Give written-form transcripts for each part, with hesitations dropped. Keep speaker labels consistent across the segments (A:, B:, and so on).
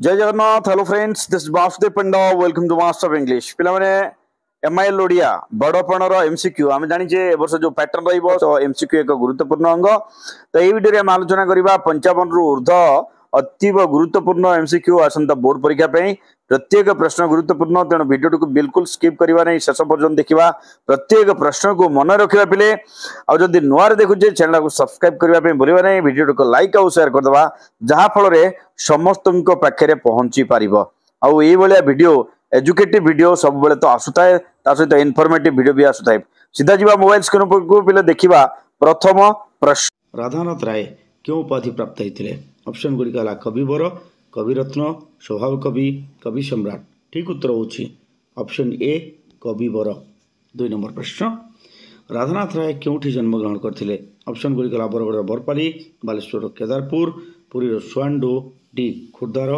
A: जय Jagannath. Hello friends, this Vasudev Panda. Welcome to master of English. पिला माने एमआईएल ओडिया बड़पणर एमसीक्यू आम जाने वर्ष जो पैटर्न रही तो एमसीक्यू एक गुरुत्वपूर्ण अंग। तो ये वीडियो आम आलोचना करवा 55 रु ऊर्ध अतीव गुरुत्वपूर्ण एमसीक्यू आसंता बोर्ड परीक्षा प्रत्येक प्रश्न गुरुत्वपूर्ण, तेणु वीडियो को बिल्कुल स्किप करवा नहीं, शेष पर्यटन देखा। प्रत्येक प्रश्न को मन रखा पिले आदि नुआ देखुचे चैनल को सब्सक्राइब करने भूलवा नहीं। वीडियो को लाइक और शेयर करदे जहाँफल समस्त पाखे पहुंची पार। आई वीडियो एजुकेटिव वीडियो सब बेले तो आसुए, सहित इनफॉर्मेटिव वीडियो भी आसुए। सीधा जी मोबाइल स्क्रीन को पिले देखा। प्रथम प्रश्न,
B: राधानाथ राय क्यों उपाधि प्राप्त होते? ऑप्शन गुड़िक है कविवर, कविरत्न, स्वभाव कवि, कवि सम्राट। ठीक उत्तर होची ऑप्शन ए कविवर। 2 नंबर प्रश्न, राधानाथ राय क्योंठी जन्मग्रहण करते? ऑप्शन गुड़िक है बरगढ़ बरपाली, बालेश्वर केदारपुर, पुरीर सुआंडो, डी खुर्दार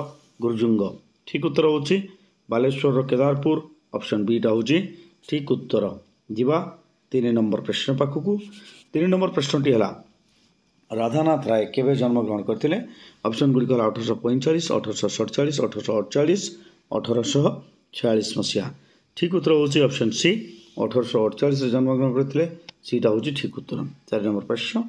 B: गुरजुंग। ठीक उत्तर होची बालेश्वर केदारपुर। ऑप्शन बीटा होची ठीक उत्तर। जीवा 3 नंबर प्रश्न पाखक। 3 नंबर प्रश्नटी है राधानाथ राय केवे जन्मग्रहण करते? ऑप्शन गुड़िक 1845, 1847, 1848, 1846 मसीहा। ठीक उत्तर होची ऑप्शन सी 1848 जन्मग्रहण करते। सीटा होची ठीक उत्तर। 4 नंबर प्रश्न,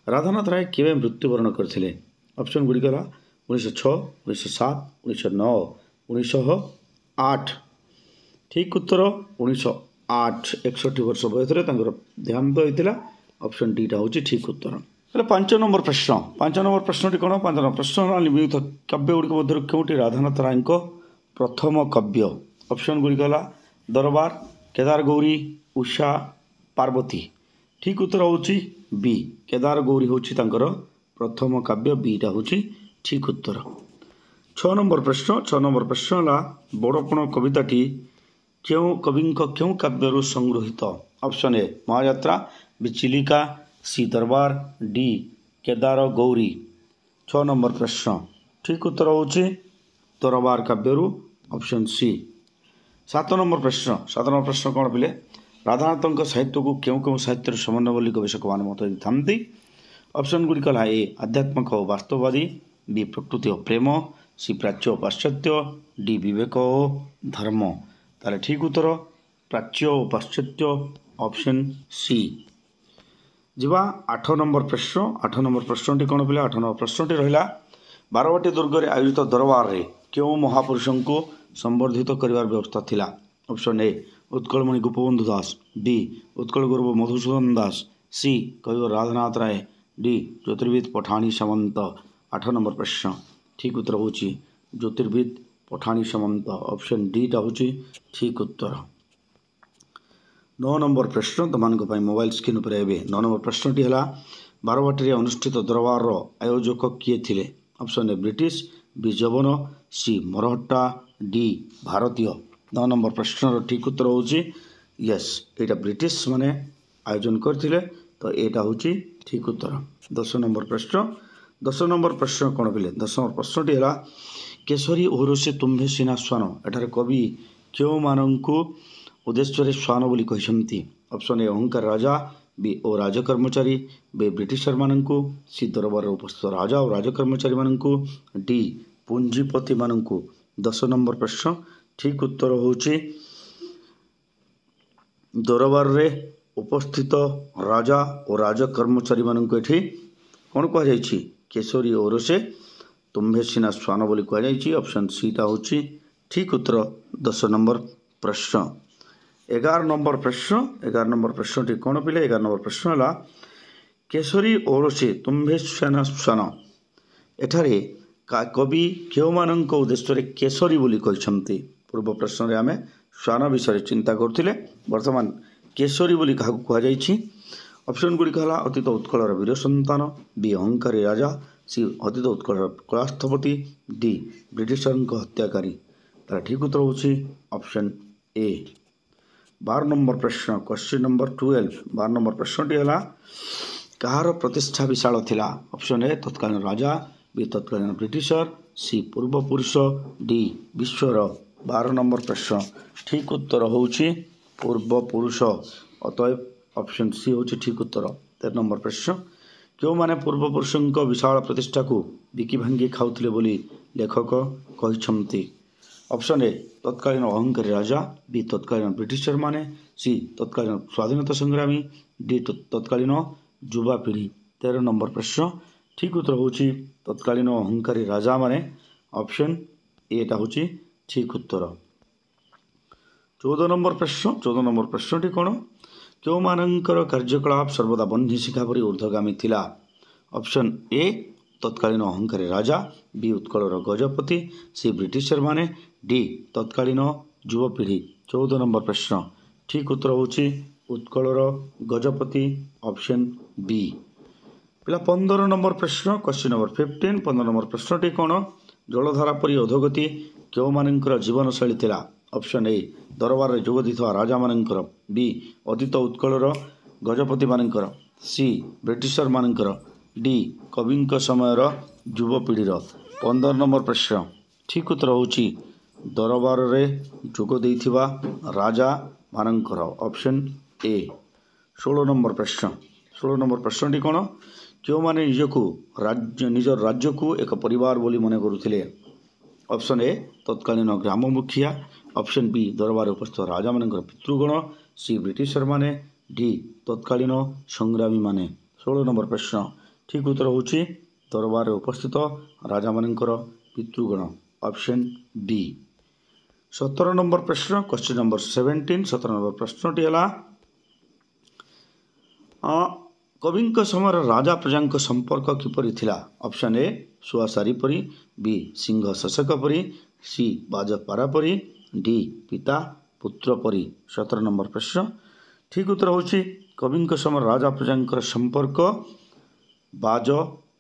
B: राधानाथ राय केवे मृत्युवरण करते? ऑप्शन गुड़िक 1906, 1907, 1909, 1908। ठीक उत्तर 1908। 61 वर्ष बयस देहांत होता। ऑप्शन डीटा होची ठीक उत्तर। 5 नंबर प्रश्न, 5 नंबर प्रश्नटी कौन? 5 नंबर प्रश्न निम्नलिखित काव्य गुड़िक मध्य क्योंटी राधानाथ राय प्रथम काव्य? ऑप्शन गुड़िक दरबार, केदार गौरी, उषा, पार्वती। ठीक उत्तर होची बी केदार गौरी होची तांकर प्रथम काव्य। बीटा होची ठीक उत्तर। 6 नंबर प्रश्न, 6 नंबर प्रश्न है बड़पण कविताटी क्यों कवि क्यों काव्य संगृहित? ऑप्शन ए महायात्रा, बी चिलिका, सी दरबार, डी केदार गौरी। 6 नंबर प्रश्न ठीक उत्तर होची दरबार काव्यरू। Option C. 7 नंबर प्रश्न, 7 नंबर प्रश्न कौन पिले? राधानाथ साहित्य को क्यों क्यों साहित्य समन्वय बोली गवेषक मान मत था? ऑप्शन गुड़िक ए आध्यात्मिक और वास्तववादी, बी प्रकृति और प्रेम, सी प्राच्य और पाश्चात्य, डी विवेक और धर्म। ताले ठीक उत्तर प्राच्य और पाश्चात्य। Option C. जीवा 8 नंबर प्रश्न, 8 नंबर प्रश्नटी कौन पिले? 8 नंबर प्रश्नटी रहा बारवाटी दुर्ग आयोजित दरबार रे क्यों महापुरुष को संबर्धित कर व्यवस्था थिला? Option A Utkalmani Gopabandhu Das, B Utkal Guru Madhusudan Das, C कवि राधानाथ राय, डी ज्योतिर्विद पठाणी सामंत। 8 नंबर प्रश्न ठीक उत्तर होची ज्योतिर्विद पठाणी सामंत। ऑप्शन डीटा होची ठीक उत्तर। 9 नंबर प्रश्न तुम मोबाइल स्क्रीन पर एवं 9 नंबर प्रश्नटी है बारवाटी अनुष्ठित दरबार आयोजक किए थे? ऑप्शन ए ब्रिटिश, बी जवन, सी मरहट्टा, डी भारतीय। 9 नंबर प्रश्न ठीक उत्तर होची यस यहाँ ब्रिटिश माने आयोजन करथिले, तो यहाँ हूँ ठीक उत्तर। 10 नंबर प्रश्न, 10 नंबर प्रश्न कौन पिले? 10 नंबर प्रश्नटी है केशरी ओरसे तुम्भे सिना स्वान एठार कवि क्यों मानू उद्देश्य स्वान बोली कहते? ऑप्शन ए अहंकार राजा, बी ओ राजकर्मचारी, बी ब्रिटिशर मानू, सी दरबार उपस्थित राजा और राजकर्मचारी मानू, डी पुंजीपति मानू। 10 नंबर प्रश्न ठीक उत्तर होची दरबार रे उपस्थित राजा और राजकर्मचारी मानू एठी कौन कह केशरी ओरसे तुम्भे सिना स्वान बोली कह। ऑप्शन सीटा होची ठीक उत्तर। 10 नंबर प्रश्न। 11 नंबर प्रश्न, 11 नंबर प्रश्नटी कौन पिले? 11 नंबर प्रश्न है केशरी ओरसे तुम्भे सिना स्वान एठारे कवि क्यों मानक उद्देश्य केशरी बोली कहते? पूर्व प्रश्न रे आमे स्वान विषय चिंता करथिले, वर्तमान केशरी बोली क्या कहुई? ऑप्शन गुड़िक है अतीत उत्कलर वीर सन्तान, बी अहंकारी राजा, सी अतीत उत्कलर कलास्थपति, डी ब्रिटिशर हत्याकारी। तार ठीक उत्तर होची ऑप्शन ए। 12 नंबर प्रश्न क्वेश्चन नंबर 12। 12 नंबर प्रश्नटी है कहार प्रतिष्ठा विशाल थिला? ऑप्शन ए तत्कालीन राजा, बी तत्कालीन ब्रिटिशर, सी पूर्वपुरुष, डी विश्वर। 12 नंबर प्रश्न ठीक उत्तर होची पूर्वपुरुष, अतएव ऑप्शन सी होची ठीक उत्तर। 13 नंबर प्रश्न क्यों माने पूर्वपुरुषों विशाल प्रतिष्ठा को बिकी भांगी खाऊले बोली लेखक कहिछंती। ऑप्शन ए तत्कालीन अहंकारी राजा, बी तत्कालीन ब्रिटिशर माने, सी तत्कालीन स्वाधीनता संग्रामी, डी तत्कालीन युवा पीढ़ी। 13 नंबर प्रश्न ठीक उत्तर होची तत्कालीन अहंकारी राजा माने। ऑप्शन एटा होची ठीक उत्तर। 14 नंबर प्रश्नटी कौन? क्यों मानकर कार्यकलाप सर्वदा बन्ही शिखा परी ऊर्ध्वगामी थिला? ऑप्शन ए तत्कालीन अहंकारी राजा, बी उत्कलर गजपति, सी ब्रिटिशर माने, डी तत्कालीन युवपीढ़ी। 14 नंबर प्रश्न ठीक उत्तर होची उत्कलर गजपति, ऑप्शन बी। पिला 15 नंबर प्रश्न क्वेश्चन नंबर 15। 15 नंबर प्रश्नटी कौन? जलधारा परी अधोगति क्यों मानकर जीवन शैली थिला? ऑप्शन ए दरबार जोग देथिबा राजा मानकर, बी अतीत उत्कलर गजपति मानकर, सी ब्रिटिशर मानकर, डी कविंक समयर युवपीढ़ीर। 15 नंबर प्रश्न ठीक उत्तर होची दरबार रे जोग देथिबा राजा मानकर, ऑप्शन ए। 16 नंबर प्रश्नटी कौन? क्यों माने निजर राज्य को एक परिवार बोली मन करुथिले? ऑप्शन ए तत्कालीन ग्राम मुखिया, ऑप्शन बी दरबार उपस्थित राजा मानकर पितृगण, सी ब्रिटिशर माने, डी तत्कालीन संग्रामी माने। 16 नंबर प्रश्न ठीक उत्तर होची दरबार उपस्थित राजा मानकर पितृगण, ऑप्शन बी। 17 नंबर प्रश्न क्वेश्चन नंबर 17। 17 नंबर प्रश्नटी है कविंक समय राजा प्रजा संपर्क किपरि थिला? ऑप्शन ए सुआसारी परी, बी सिंह शशक परी, सी बाजपारा परी, डी पिता पुत्र परी। 17 नंबर प्रश्न ठीक उत्तर होची कविंक समय राजा प्रजा संपर्क बाज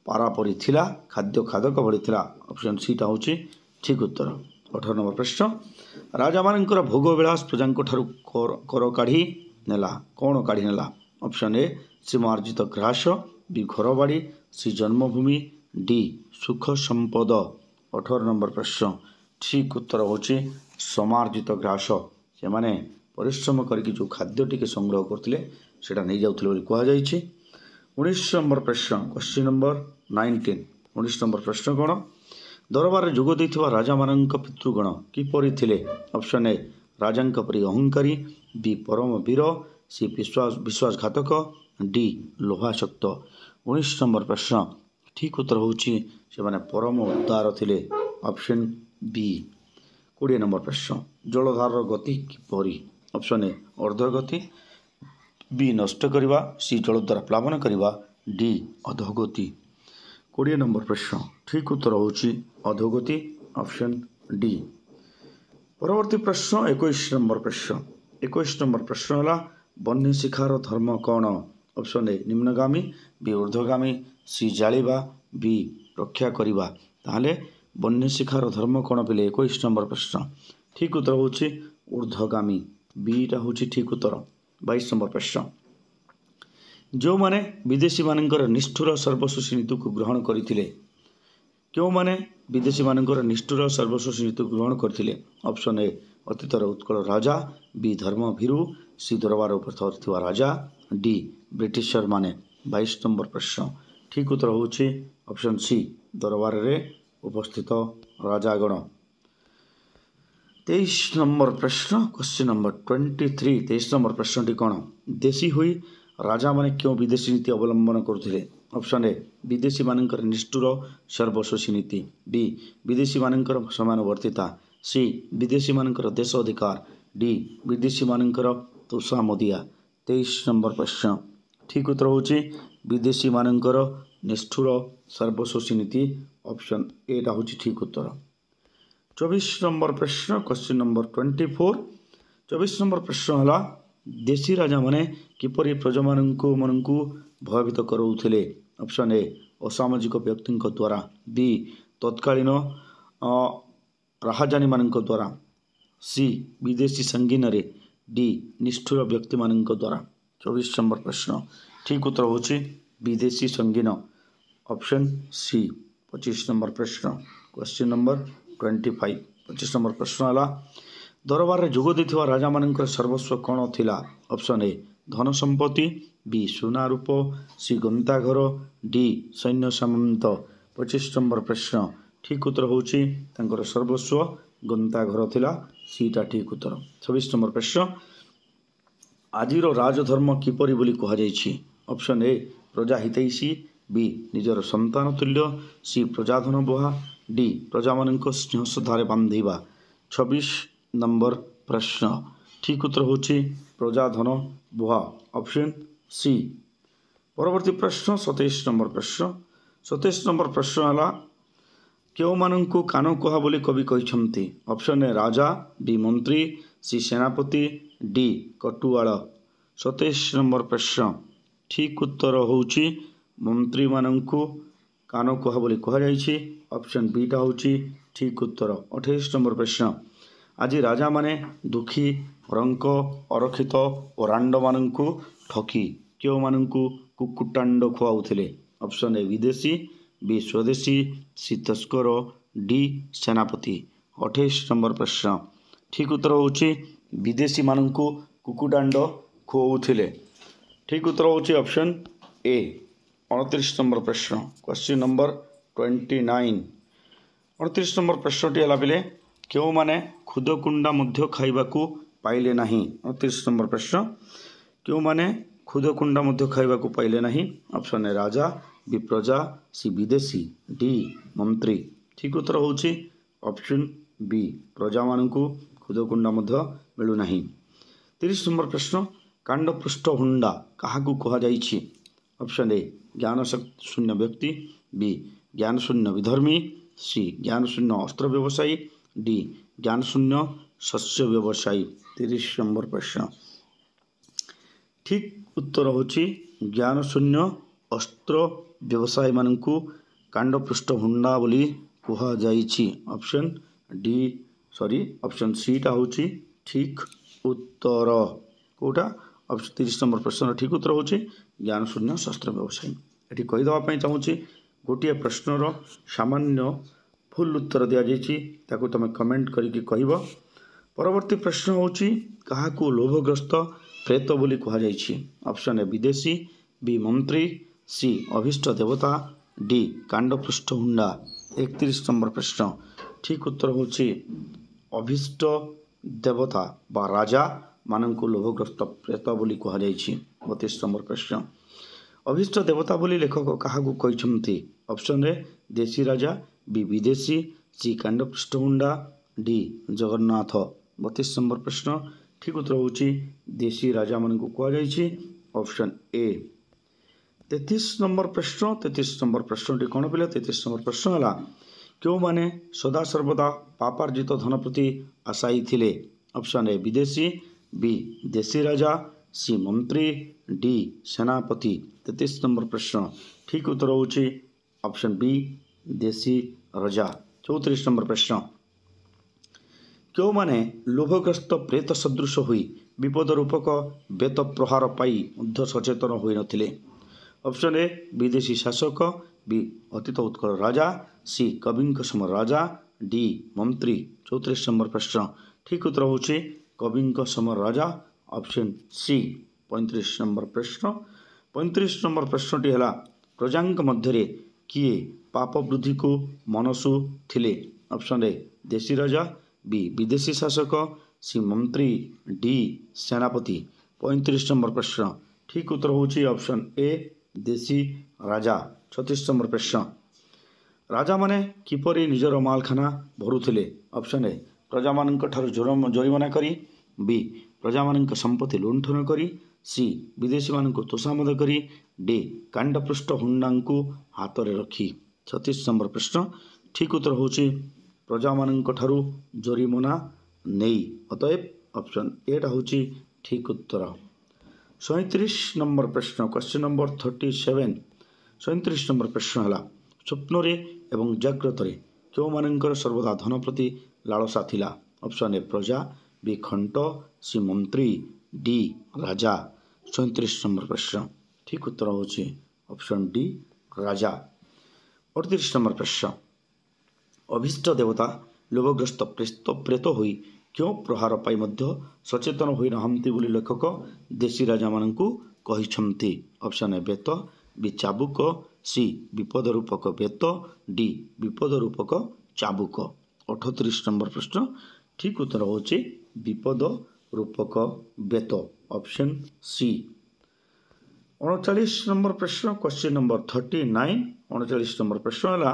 B: पारा परी थिला, खाद्य खादक भली थिला। ऑप्शन सी टा होची ठीक उत्तर। 18 नंबर प्रश्न राजा मानकर भोग विलास प्रजा ठारू कर काढ़ी नेला, कौन काढ़ी नेला? ऑप्शन ए सीमार्जित ग्रास, बी घर बाड़ी, सी जन्मभूमि, डी सुख संपद। 18 नंबर प्रश्न ठीक उत्तर होची समार्जित ग्रास। से माने परिश्रम करके जो खाद्य टिके संग्रह करथिले सेटा नहीं जाउथिले बोली कहा जायछि। 19 नंबर प्रश्न क्वेश्चन नंबर 19। 19 नंबर प्रश्न कौन? दरबार जोग देथिबा राजा मानक पितृगण किपरि थिले? ऑप्शन ए राजांक परि अहंकारी, बी परम वीर, सी विश्वासघातक, डी लोभाशक्त। 19 नंबर प्रश्न ठीक उत्तर होची से माने परम उदार थिले, ऑप्शन बी। 20 नंबर प्रश्न जलधार गति किपरि? ऑप्शन ए अर्धगति, बी नष्ट करिबा, सी जल द्वारा प्लावन करिबा, डी अधोगति। 20 नंबर प्रश्न ठीक उत्तर होची अधोगति, ऑप्शन डी। परवर्ती प्रश्न 21 नंबर प्रश्न। 21 नंबर प्रश्न है बन्ही शिखार धर्म कौन? ऑप्शन ए निम्नगामी, बी ऊर्ध्वगामी, सी जालिबा, बी रक्षा करिबा। ताहले बन्ही शिखार धर्म कौन पिले? 21 नंबर प्रश्न ठीक उत्तर होची ऊर्ध्वगामी, बी टा होची ठीक उत्तर। 22 नंबर प्रश्न जो माने विदेशी मानकर निष्ठुर सर्वस्व नीति को ग्रहण करथिले? क्यों माने विदेशी मानकर निष्ठुर सर्वस्व नीति को ग्रहण करथिले? ऑप्शन ए अतीतर उत्कल राजा, बी धर्म भीरु, सी दरबार उपस्थित राजा, डी ब्रिटिशर माने। 22 नंबर प्रश्न ठीक उत्तर होची ऑप्शन सी दरबार रे उपस्थित राजागण। 23 नंबर प्रश्न क्वेश्चन नंबर 23। 23 नंबर प्रश्नटी कौन? देशी हुई राजा माने क्यों विदेशी नीति अवलंबन करथिले? ऑप्शन ए विदेशी मानकर निष्ठुर सर्वस्वी नीति, बी विदेशी मानकर समानुवर्तिता, सी विदेशी मानकर देश अधिकार, डी विदेशी मानकर तोषामदिया। 23 नंबर प्रश्न ठीक उत्तर होची विदेशी मानकर निष्ठुर सर्वस्वी नीति, ऑप्शन ए टा होची ठीक उत्तर। 24 नंबर प्रश्न क्वेश्चन नंबर 24। 24 नंबर प्रश्न है देशी राजा माने किपरि प्रजा मानकु भयभीत करूथिले? ऑप्शन ए असामाजिक व्यक्ति द्वारा, बी तत्कालीन राजानी मानक द्वारा, सी विदेशी संगीन रे, डी निष्ठुर व्यक्ति मानक द्वारा। 24 नंबर प्रश्न ठीक उत्तर होची विदेशी संगीन, ऑप्शन सी। 25 नंबर प्रश्न क्वेश्चन नंबर 25। 25 नंबर प्रश्न है दरबार रे जोग देथिबा राजा मानकर सर्वस्व कौन थिला? ऑप्शन ए धन संपत्ति, बी सुना रूप, सी गंताघर, डी सैन्य सामंत। 25 नंबर प्रश्न ଠିକ୍ ଉତ୍ତର ହେଉଛି ତାଙ୍କର ସର୍ବସ୍ୱ ଗନ୍ତାଘର ଥିଲା। ସିଟା ଠିକ୍ ଉତ୍ତର। 26 ନମ୍ବର ପ୍ରଶ୍ନ, ଆଜିର ରାଜଧର୍ମ କିପରି ବୋଲି କୁହାଯାଇଛି? ଅପସନ୍ ଏ ପ୍ରଜା ହିତୈଷୀ, ବି ନିଜର ସନ୍ତାନ ତୁଲ୍ୟ, ସି ପ୍ରଜାଧନ ବୁହା, ଡି ପ୍ରଜାମାନଙ୍କ ସ୍ନେହ ଶ୍ରଦ୍ଧାରେ ବାନ୍ଧିବା। 26 ନମ୍ବର ପ୍ରଶ୍ନ ଠିକ୍ ଉତ୍ତର ହେଉଛି ପ୍ରଜାଧନ ବୁହା, ଅପସନ୍ ସି। ପରବର୍ତ୍ତୀ ପ୍ରଶ୍ନ 27 ନମ୍ବର ପ୍ରଶ୍ନ। 27 ନମ୍ବର ପ୍ରଶ୍ନ ହେଲା କେଉଁମାନଙ୍କୁ କାନ କୁହା ବୋଲି କବି କହିଛନ୍ତି? ଅପସନ୍ ଏ ରାଜା, ବି ମନ୍ତ୍ରୀ, ସି ସେନାପତି, ଡି କଟୁଆଳ। 27 ନମ୍ବର ପ୍ରଶ୍ନ ଠିକ୍ ଉତ୍ତର ହେଉଛି ମନ୍ତ୍ରୀମାନଙ୍କୁ କାନ କୁହା ବୋଲି କୁହାଯାଇଛି। ଅପସନ୍ ବିଟା ହେଉଛି ଠିକ୍ ଉତ୍ତର। 28 ନମ୍ବର ପ୍ରଶ୍ନ ଆଜି ରାଜାମାନେ ଦୁଃଖୀ, ରଙ୍କ, ଅରକ୍ଷିତ ଓ ରାଣ୍ଡମାନଙ୍କୁ ଠକି କେଉଁମାନଙ୍କୁ କୁକୁଟାଣ୍ଡ ଖୁଆଉଥିଲେ? ଅପସନ୍ ଏ ବିଦେଶୀ, ବି ସ୍ୱଦେଶୀ, ସି ତସ୍କର, ଡି ସେନାପତି। 28 ନମ୍ବର ପ୍ରଶ୍ନ ଠିକ୍ ଉତ୍ତର ହେଉଛି ବିଦେଶୀମାନଙ୍କୁ କୁକୁଟାଣ୍ଡ ଖୁଆଉଥିଲେ। ଠିକ୍ ଉତ୍ତର ହେଉଛି ଅପସନ୍ ଏ। 29 ନମ୍ବର ପ୍ରଶ୍ନ କ୍ୱେଶ୍ଚିନ୍ ନମ୍ବର 29। 29 ନମ୍ବର ପ୍ରଶ୍ନଟି ହେଲା ପିଲେ କେଉଁମାନେ ଖୁଦକୁଣ୍ଡା ମଧ୍ୟ ଖାଇବାକୁ ପାଇଲେ ନାହିଁ? 29 ନମ୍ବର ପ୍ରଶ୍ନ କେଉଁମାନେ ଖୁଦକୁଣ୍ଡା ମଧ୍ୟ ଖାଇବାକୁ ପାଇଲେ ନାହିଁ? ଅପସନ୍ ଏ ରାଜା, ବି ପ୍ରଜା, ସି ବିଦେଶୀ, ଡି ମନ୍ତ୍ରୀ। ଠିକ୍ ଉତ୍ତର ହେଉଛି ଅପସନ୍ ବି ପ୍ରଜାମାନଙ୍କୁ ଖୁଦକୁଣ୍ଡା ମଧ୍ୟ ମିଳୁନାହିଁ। 30 ନମ୍ବର ପ୍ରଶ୍ନ କାଣ୍ଡପୃଷ୍ଠ ହୁଣ୍ଡା କାହାକୁ କୁହାଯାଇଛି? ଅପସନ୍ ଏ ଜ୍ଞାନ ଶୂନ୍ୟ ବ୍ୟକ୍ତି, ବି ଜ୍ଞାନ ଶୂନ୍ୟ ବିଧର୍ମୀ, ସି ଜ୍ଞାନ ଶୂନ୍ୟ ଅସ୍ତ୍ର ବ୍ୟବସାୟୀ, ଡି ଜ୍ଞାନ ଶୂନ୍ୟ ଶସ୍ୟ ବ୍ୟବସାୟୀ। 30 ନମ୍ବର ପ୍ରଶ୍ନ ଠିକ୍ ଉତ୍ତର ହେଉଛି ଜ୍ଞାନ ଶୂନ୍ୟ ଅସ୍ତ୍ର ବ୍ୟବସାୟୀମାନଙ୍କୁ କାଣ୍ଡପୃଷ୍ଠ ହୁଣ୍ଡା ବୋଲି କୁହାଯାଇଛି। ଅପସନ୍ ସିଟା ହେଉଛି ଠିକ୍ ଉତ୍ତର। କେଉଁଟା? 30 ନମ୍ବର ପ୍ରଶ୍ନର ଠିକ୍ ଉତ୍ତର ହେଉଛି ଜ୍ଞାନ ଶୂନ୍ୟ ଶସ୍ତ୍ର ବ୍ୟବସାୟୀ। ଏଠି କହିଦେବା ପାଇଁ ଚାହୁଁଛି ଗୋଟିଏ ପ୍ରଶ୍ନର ସାମାନ୍ୟ ଭୁଲ ଉତ୍ତର ଦିଆଯାଇଛି, ତାକୁ ତୁମେ କମେଣ୍ଟ କରିକି କହିବ। ପରବର୍ତ୍ତୀ ପ୍ରଶ୍ନ ହେଉଛି କାହାକୁ ଲୋଭଗ୍ରସ୍ତ ପ୍ରେତ ବୋଲି କୁହାଯାଇଛି? ଅପସନ୍ ଏ ବିଦେଶୀ, ବି ମନ୍ତ୍ରୀ, ସି ଅଭୀଷ୍ଟ ଦେବତା, ଡି କାଣ୍ଡପୃଷ୍ଠ ହୁଣ୍ଡା। 31 ନମ୍ବର ପ୍ରଶ୍ନ ଠିକ୍ ଉତ୍ତର ହେଉଛି ଅଭୀଷ୍ଟ ଦେବତା ବା ରାଜା ମାନଙ୍କୁ ଲୋଭଗ୍ରସ୍ତ ପ୍ରେତ ବୋଲି କୁହାଯାଇଛି। 32 ନମ୍ବର ପ୍ରଶ୍ନ ଅଭୀଷ୍ଟ ଦେବତା ବୋଲି ଲେଖକ କାହାକୁ କହିଛନ୍ତି? ଅପସନ୍ ଏ ଦେଶୀ ରାଜା, ବି ବିଦେଶୀ, ସି କାଣ୍ଡପୃଷ୍ଠ ହୁଣ୍ଡା, ଡି ଜଗନ୍ନାଥ। 32 ନମ୍ବର ପ୍ରଶ୍ନ ଠିକ୍ ଉତ୍ତର ହେଉଛି ଦେଶୀ ରାଜାମାନଙ୍କୁ କୁହାଯାଇଛି। Option A. 33 ନମ୍ବର ପ୍ରଶ୍ନ 33 ନମ୍ବର ପ୍ରଶ୍ନଟି କ'ଣ ପିଲା? 33 ନମ୍ବର ପ୍ରଶ୍ନ ହେଲା କେଉଁମାନେ ସଦାସର୍ବଦା ପାପାର୍ଜିତ ଧନ ପ୍ରତି ଆଶାୟୀ ଥିଲେ? ଅପସନ୍ ଏ ବିଦେଶୀ, ବି ଦେଶୀ ରାଜା, ସି ମନ୍ତ୍ରୀ, ଡି ସେନାପତି। 33 ନମ୍ବର ପ୍ରଶ୍ନ ଠିକ୍ ଉତ୍ତର ହେଉଛି ଅପସନ୍ ବି ଦେଶୀ ରାଜା। 34 ନମ୍ବର ପ୍ରଶ୍ନ କେଉଁମାନେ ଲୋଭଗ୍ରସ୍ତ ପ୍ରେତ ସଦୃଶ ହୋଇ ବିପଦ ରୂପକ ବେତ ପ୍ରହାର ପାଇ ମଧ୍ୟ ସଚେତନ ହୋଇନଥିଲେ? ଅପସନ୍ ଏ ବିଦେଶୀ ଶାସକ, ବି ଅତୀତ ଉତ୍କଳ ରାଜା, ସି କବିଙ୍କ ସମର ରାଜା, ଡି ମନ୍ତ୍ରୀ। 34 ନମ୍ବର ପ୍ରଶ୍ନ ଠିକ୍ ଉତ୍ତର ହେଉଛି କବିଙ୍କ ସମର ରାଜା, ଅପସନ୍ ସି। 35 ନମ୍ବର ପ୍ରଶ୍ନ 35 ନମ୍ବର ପ୍ରଶ୍ନଟି ହେଲା ପ୍ରଜାଙ୍କ ମଧ୍ୟରେ କିଏ ପାପ ବୃଦ୍ଧିକୁ ମନସୁ ଥିଲେ? ଅପସନ୍ ଏ ଦେଶୀ ରାଜା, ବି ବିଦେଶୀ ଶାସକ, ସି ମନ୍ତ୍ରୀ, ଡି ସେନାପତି। 35 ନମ୍ବର ପ୍ରଶ୍ନ ଠିକ୍ ଉତ୍ତର ହେଉଛି ଅପସନ୍ ଏ ଦେଶୀ ରାଜା। 36 ନମ୍ବର ପ୍ରଶ୍ନ ରାଜାମାନେ କିପରି ନିଜର ମାଲଖାନା ଭରୁଥିଲେ? ଅପସନ୍ ଏ ପ୍ରଜାମାନଙ୍କ ଠାରୁ ଜୋରିମାନା କରି, ବି ପ୍ରଜାମାନଙ୍କ ସମ୍ପତ୍ତି ଲୁଣ୍ଠନ କରି, ସି ବିଦେଶୀମାନଙ୍କୁ ତୋଷାମଦ କରି, ଡି କାଣ୍ଡପୃଷ୍ଠ ହୁଣ୍ଡାଙ୍କୁ ହାତରେ ରଖି। 36 ନମ୍ବର ପ୍ରଶ୍ନ ଠିକ୍ ଉତ୍ତର ହେଉଛି ପ୍ରଜାମାନଙ୍କ ଠାରୁ ଜୋରିମାନା ନେଇ। ଅତଏବ ଅପସନ୍ ଏଟା ହେଉଛି ଠିକ୍ ଉତ୍ତର। 37 ନମ୍ବର ପ୍ରଶ୍ନ କ୍ୱେଶ୍ଚିନ୍ ନମ୍ବର 37। 37 ନମ୍ବର ପ୍ରଶ୍ନ ହେଲା ସ୍ୱପ୍ନରେ ଏବଂ ଜାଗ୍ରତରେ କେଉଁମାନଙ୍କର ସର୍ବଦା ଧନ ପ୍ରତି ଲାଳସା ଥିଲା? ଅପସନ୍ ଏ ପ୍ରଜା, ବି ଖଣ୍ଟ, ସି ମନ୍ତ୍ରୀ, ଡି ରାଜା। 37 ନମ୍ବର ପ୍ରଶ୍ନ ଠିକ୍ ଉତ୍ତର ହେଉଛି ଅପସନ୍ ଡି ରାଜା। 38 ନମ୍ବର ପ୍ରଶ୍ନ ଅଭୀଷ୍ଟ ଦେବତା ଲୋଭଗ୍ରସ୍ତ ପ୍ରେତ ହୋଇ କେଉଁ ପ୍ରହାର ପାଇ ମଧ୍ୟ ସଚେତନ ହୋଇନାହାନ୍ତି ବୋଲି ଲେଖକ ଦେଶୀ ରାଜାମାନଙ୍କୁ କହିଛନ୍ତି? ଅପସନ୍ ଏ ବେତ, ବି ଚାବୁକ, सी विपद रूपक बेत डी विपद रूपक चाबुक 38 नंबर प्रश्न ठीक उत्तर होची विपद रूपक बेत ऑप्शन सी 39 नंबर प्रश्न क्वेश्चन नंबर 39 39 नंबर प्रश्न है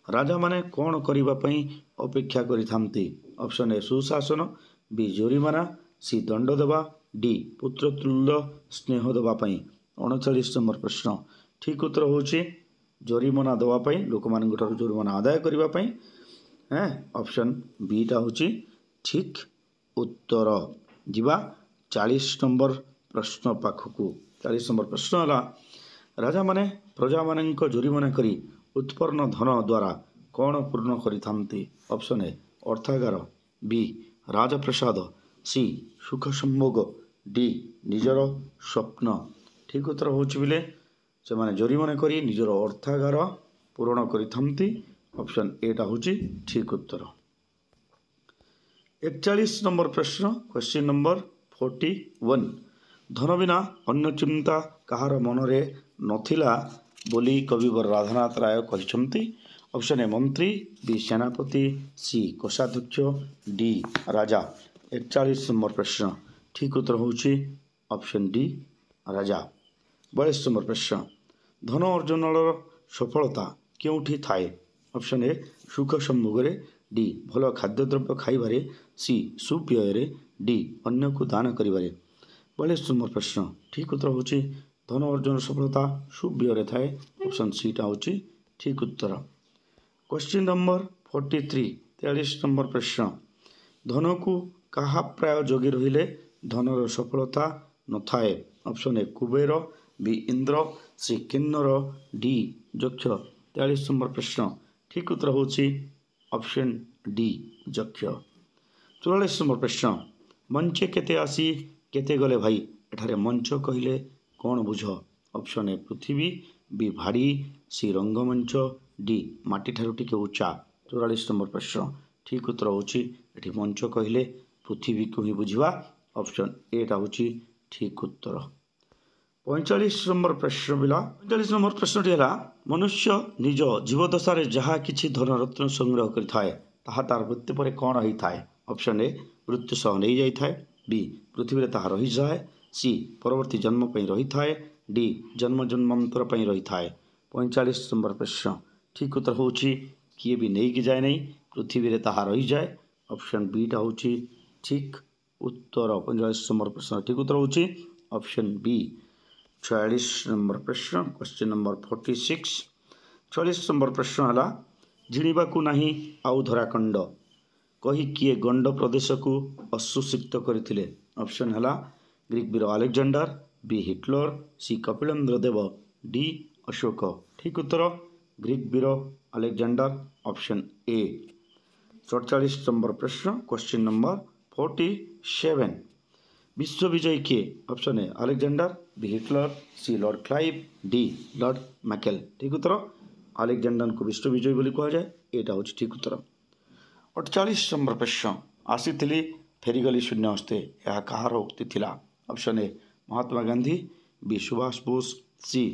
B: राजा माने कौन करने अपेक्षा करिथांती ऑप्शन ए सुशासन बी जोरिमाना सी दंड देवा डी पुत्रतुल्य स्नेह देवाई 39 नंबर प्रश्न ठीक उत्तर होची जोरिमाना देवाई लोक मान जोरिमाना आदाय करने ऑप्शन बी टा होची ठीक उत्तर जीवा 40 नंबर प्रश्न पाखकू 40 नंबर प्रश्न है राजा माने प्रजा मानक जोरिमाना करी उत्पन्न धन द्वारा कौन पूर्ण करिथांती ऑप्शन ए अर्थागार बी राजप्रसाद सी सुख संभोग डी निजर स्वप्न ठीक उत्तर होची बिले से माने जोरिमाना करी निजर अर्थागार पूरण करिथांती ऑप्शन ए टा होची ठीक उत्तर 41 नंबर प्रश्न क्वेश्चन नंबर 41 धन बिना अन्य चिंता कहार मनरे नथिला बोली कविवर राधानाथ राय कहिसंती ऑप्शन ए मंत्री बी सेनापति सी कोषाध्यक्ष डी राजा 41 नंबर प्रश्न ठीक उत्तर होची ऑप्शन डी राजा 42 नंबर प्रश्न धन अर्जन सफलता केउठी थाए ऑप्शन ए सुख संभोगरे डी भल खाद्यद्रव्य खाइबारे सी सुव्यय डी अन्य को दान करिबारे 42 नंबर प्रश्न ठीक उत्तर होची धन अर्जन सफलता सुव्यय थाए ऑप्शन सी टा होची ठीक उत्तर क्वेश्चन नंबर 43 43 नंबर प्रश्न धन को कहा प्राय जोगी रहिले धनर सफलता न थाए option A Kuber B Indra C किन्नर डी यक्ष 43 नंबर प्रश्न ठीक उत्तर होची ऑप्शन डी यक्ष 44 नंबर प्रश्न मंचे केते आसी केते गले भाई एठारे मंच कहिले कौन बुझ ऑप्शन ए पृथ्वी बी भाड़ी सी रंगमंच डी माटी ठारू टिके उच्चा 44 नंबर प्रश्न ठीक उत्तर होची एठी मंच कहिले पृथ्वी को ही बुझिबा ऑप्शन ए टा होची ठीक उत्तर 45 नंबर प्रश्न बिला 45 नंबर प्रश्नटी है मनुष्य निज जीवदशार जहाँ किसी धन रत्न संग्रह करिथाए ताहा तार मृत्यु पर कौन होता है ऑप्शन ए मृत्यु सह नहीं जाए बी पृथ्वी रे ताहा रही जाए सी परवर्ती जन्म पई रही थाए डी जन्म जन्मांतर पई रही थाए 45 नंबर प्रश्न ठीक उत्तर होची किए भी नहीं कि जाए नहीं पृथ्वी रे ताहा रही जाए ऑप्शन बी टा होची ठीक उत्तर 45 नंबर प्रश्न ठीक उत्तर होची ऑप्शन बी 46 नंबर प्रश्न क्वेश्चन नंबर 46 46 नंबर प्रश्न है जिणवा को नहीं आउ धराखंड कही किए गंड प्रदेश को अशुषिक्त करथिले ऑप्शन है ग्रीक वीर Alexander B Hitler C Kapilendra Dev D Ashoka ठीक उत्तर ग्रीक वीर अलेक्जेंडर ऑप्शन ए 47 नंबर प्रश्न क्वेश्चन नंबर 47 विश्व विजयी किए option A Alexander B Hitler C lord Clive D lord Michael ठीक उत्तर अलेक्जेंडर को विश्व विजयी बोली कहा जाए एटा होची ठीक उत्तर 48 नंबर प्रश्न आसीथिली फेरीगली शून्य हस्ते यह कहार उक्ति थिला option A Mahatma Gandhi B Subhash Bose C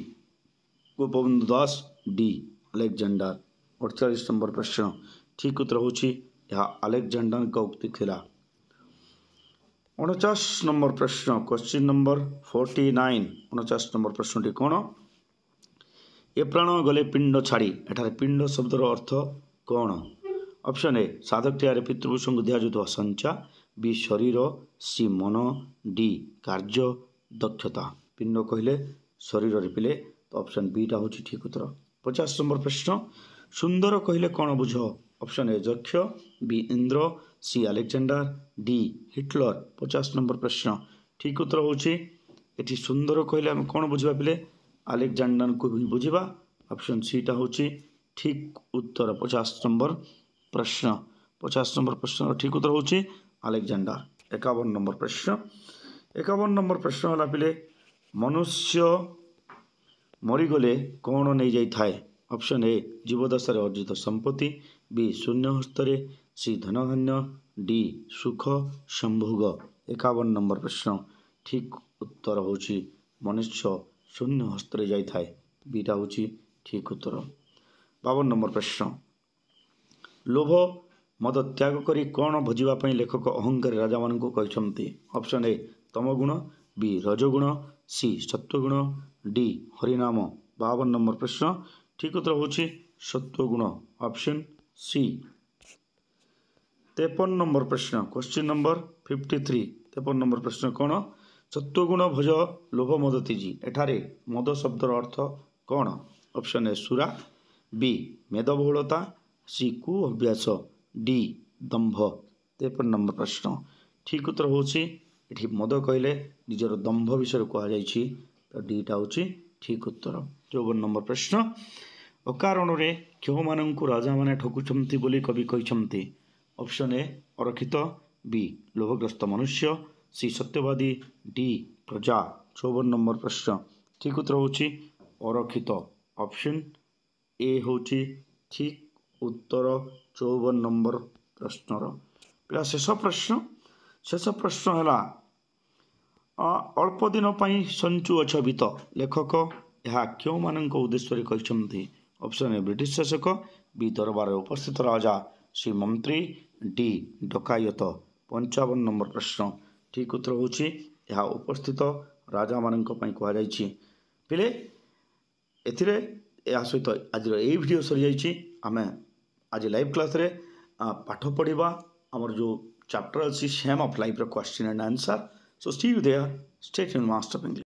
B: Gopabandhu Das D Alexander 48 number प्रश्न ठीक उत्तर होची यह अलेक्जेंडर का उक्ति थिला 49 नंबर प्रश्न क्वेश्चन नंबर 49 49 नंबर प्रश्नटी कौन ए प्राण गले पिंड छाड़ी एठारे पिंड शब्दर अर्थ कौन ऑप्शन ए साधक पितृपुरुष को दिया संचा बी शरीर सी मन डी कार्य दक्षता पिंड कहले शरीर रिपिले तो ऑप्शन बी टा होची ठीक उत्तर 50 नंबर प्रश्न सुंदर कहले कौन बुझ ऑप्शन ए यक्ष बी इंद्र सी अलेक्जेंडर डी हिटलर 50 नंबर प्रश्न ठीक उत्तर होची एठी सुंदर कहले हम कौन बुझा पिले अलेक्जेंडर को भी बुझा ऑप्शन सी टा होची ठीक उत्तर 50 नंबर प्रश्न 50 नंबर प्रश्न ठीक उत्तर होची अलेक्जेंडर 51 नंबर प्रश्न 51 नंबर प्रश्न है पिले मनुष्य मरीगले कौन नहीं जाई थाए ऑप्शन ए जीवदशार अर्जित संपत्ति बी शून्य हस्तरे सी धनधान्य डी सुख संभोग 51 नंबर प्रश्न ठीक उत्तर होची मनुष्य शून्य हस्तरे जाई थाए बीटा होची ठीक उत्तर 52 नंबर प्रश्न लोभ मद त्याग करी कौन भोजिबा लेखक अहंकारी राजा मानू कहते ऑप्शन ए तमगुण बी रजगुण सी सत्वगुण डी हरिनाम 52 नंबर प्रश्न ठीक उत्तर होची सत्वगुण ऑप्शन सी 53 नंबर प्रश्न क्वेश्चन नंबर 53 53 नंबर प्रश्न कौन सत्वगुण भज लोभ मद तेजी एठारे मद शब्दर अर्थ कौन ऑप्शन ए सुरा बी मेदबहुलता सी कु अभ्यास डी दंभ 53 नंबर प्रश्न ठीक उत्तर होची एठी मद कहले निजर दंभ विषय कहुई तो डीटा हूँ ठीक उत्तर 54 नंबर प्रश्न अकारण क्यों मानक राजा मैंने ठकुंट बोली कवि कहते ऑप्शन ए अरक्षित बी लोभग्रस्त मनुष्य सी सत्यवादी डी प्रजा 54 नंबर प्रश्न ठीक उत्तर होची अरक्षित ऑप्शन ए हूँ ठीक उत्तर 54 नंबर प्रश्नर पिला शेष प्रश्न है अल्प दिन संचु अछ भीत लेखक यह क्यों मानक उद्देश्य कहते ऑप्शन ए ब्रिटिश शासक बी दरबार उपस्थित राजा सी मंत्री डी डकायत 55 नंबर प्रश्न ठीक उत्तर होची यह उपस्थित राजा मानक कहुई पिले एथिरे या सहित आज ये वीडियो सरी जाइए आम आज लाइव क्लास रे पाठ पढ़ा आमर जो chapter a psalm of life question and answer so see you there stay tuned master of English.